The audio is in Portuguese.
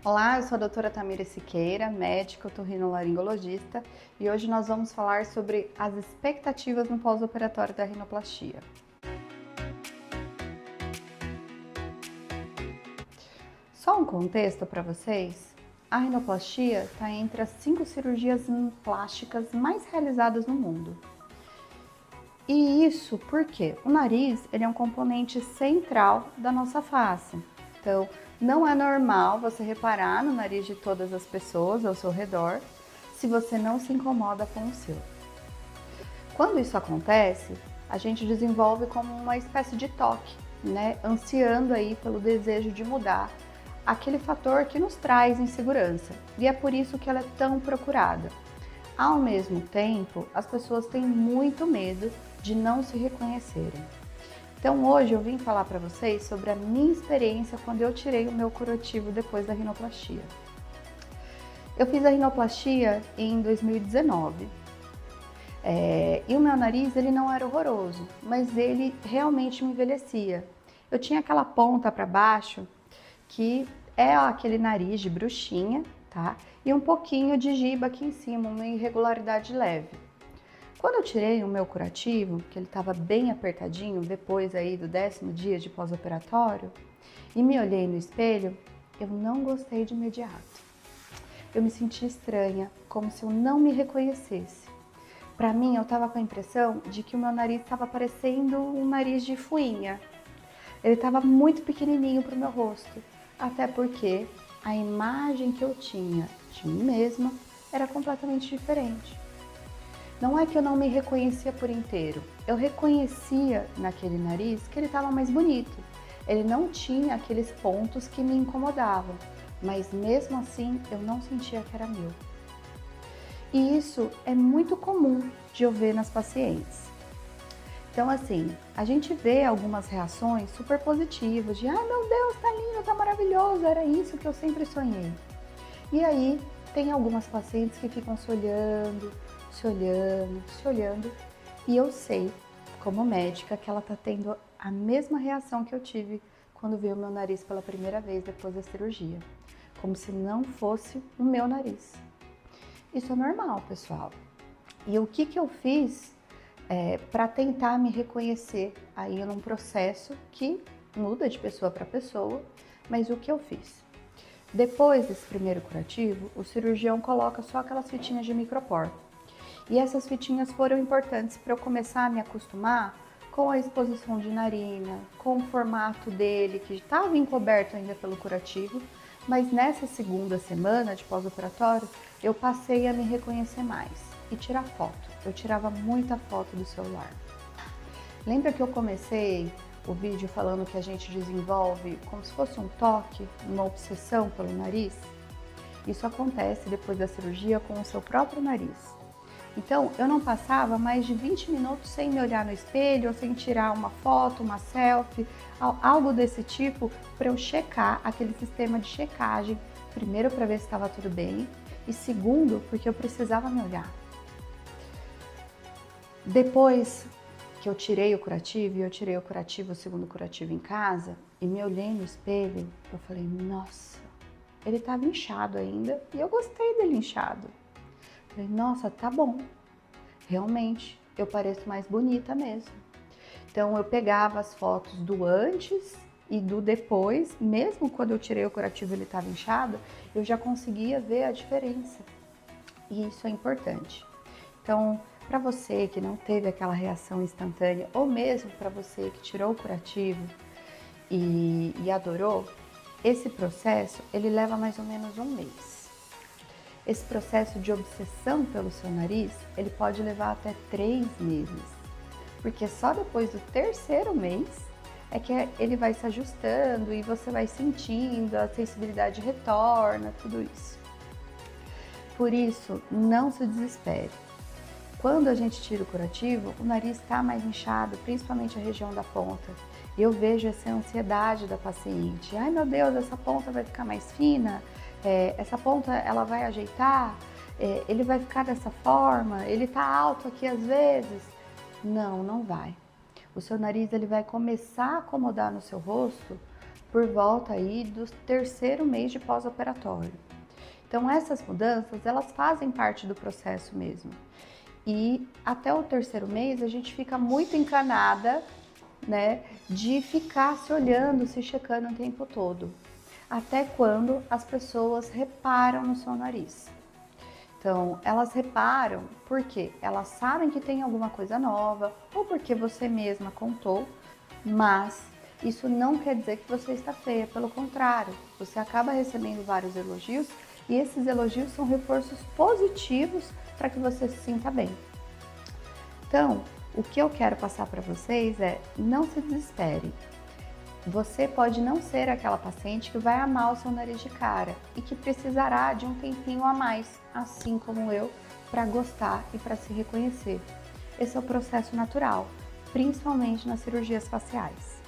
Olá, eu sou a doutora Tamira Siqueira, médica otorrinolaringologista, e hoje nós vamos falar sobre as expectativas no pós-operatório da rinoplastia. Só um contexto para vocês, a rinoplastia está entre as 5 cirurgias plásticas mais realizadas no mundo. E isso porque o nariz ele é um componente central da nossa face. Então, não é normal você reparar no nariz de todas as pessoas ao seu redor se você não se incomoda com o seu. Quando isso acontece, a gente desenvolve como uma espécie de toque, né? Ansiando aí pelo desejo de mudar aquele fator que nos traz insegurança. E é por isso que ela é tão procurada. Ao mesmo tempo, as pessoas têm muito medo de não se reconhecerem. Então hoje eu vim falar para vocês sobre a minha experiência quando eu tirei o meu curativo depois da rinoplastia. Eu fiz a rinoplastia em 2019 e o meu nariz ele não era horroroso, mas ele realmente me envelhecia. Eu tinha aquela ponta para baixo que é aquele nariz de bruxinha, tá? E um pouquinho de giba aqui em cima, uma irregularidade leve. Quando eu tirei o meu curativo, que ele estava bem apertadinho, depois aí do 10º dia de pós-operatório, e me olhei no espelho, eu não gostei de imediato. Eu me senti estranha, como se eu não me reconhecesse. Para mim, eu estava com a impressão de que o meu nariz estava parecendo um nariz de fuinha. Ele estava muito pequenininho para o meu rosto, até porque a imagem que eu tinha de mim mesma era completamente diferente. Não é que eu não me reconhecia por inteiro, eu reconhecia naquele nariz que ele estava mais bonito. Ele não tinha aqueles pontos que me incomodavam, mas mesmo assim eu não sentia que era meu. E isso é muito comum de eu ver nas pacientes. Então assim, a gente vê algumas reações super positivas de "ai meu Deus, tá lindo, tá maravilhoso, era isso que eu sempre sonhei". E aí tem algumas pacientes que ficam se olhando, e eu sei, como médica, que ela tá tendo a mesma reação que eu tive quando vi o meu nariz pela primeira vez depois da cirurgia, como se não fosse o meu nariz. Isso é normal, pessoal. E o que eu fiz para tentar me reconhecer aí num processo que muda de pessoa para pessoa, mas o que eu fiz? Depois desse primeiro curativo, o cirurgião coloca só aquelas fitinhas de micropor. E essas fitinhas foram importantes para eu começar a me acostumar com a exposição de narina, com o formato dele, que estava encoberto ainda pelo curativo, mas nessa segunda semana de pós-operatório, eu passei a me reconhecer mais e tirar foto. Eu tirava muita foto do celular. Lembra que eu comecei o vídeo falando que a gente desenvolve como se fosse um toque, uma obsessão pelo nariz? Isso acontece depois da cirurgia com o seu próprio nariz. Então, eu não passava mais de 20 minutos sem me olhar no espelho ou sem tirar uma foto, uma selfie, algo desse tipo, para eu checar aquele sistema de checagem. Primeiro, para ver se estava tudo bem, e segundo, porque eu precisava me olhar. Depois que eu tirei o curativo, e eu tirei o curativo, o segundo curativo em casa, e me olhei no espelho, eu falei, nossa, ele estava inchado ainda, e eu gostei dele inchado. Falei, nossa, tá bom, realmente, eu pareço mais bonita mesmo. Então eu pegava as fotos do antes e do depois, mesmo quando eu tirei o curativo e ele estava inchado, eu já conseguia ver a diferença. E isso é importante. Então, para você que não teve aquela reação instantânea, ou mesmo para você que tirou o curativo e adorou, esse processo ele leva mais ou menos um mês. Esse processo de obsessão pelo seu nariz, ele pode levar até 3 meses, porque só depois do 3º mês é que ele vai se ajustando e você vai sentindo, a sensibilidade retorna, tudo isso. Por isso, não se desespere. Quando a gente tira o curativo, o nariz está mais inchado, principalmente a região da ponta. Eu vejo essa ansiedade da paciente. Ai meu Deus, essa ponta vai ficar mais fina? Essa ponta ela vai ajeitar, ele vai ficar dessa forma, ele tá alto aqui às vezes. Não, não vai. O seu nariz ele vai começar a acomodar no seu rosto por volta aí do terceiro mês de pós-operatório. Então essas mudanças, elas fazem parte do processo mesmo. E até o terceiro mês a gente fica muito encanada, né, de ficar se olhando, se checando o tempo todo. Até quando as pessoas reparam no seu nariz. Então, elas reparam porque elas sabem que tem alguma coisa nova ou porque você mesma contou, mas isso não quer dizer que você está feia, pelo contrário, você acaba recebendo vários elogios e esses elogios são reforços positivos para que você se sinta bem. Então, o que eu quero passar para vocês é: não se desespere. Você pode não ser aquela paciente que vai amar o seu nariz de cara e que precisará de um tempinho a mais, assim como eu, para gostar e para se reconhecer. Esse é o processo natural, principalmente nas cirurgias faciais.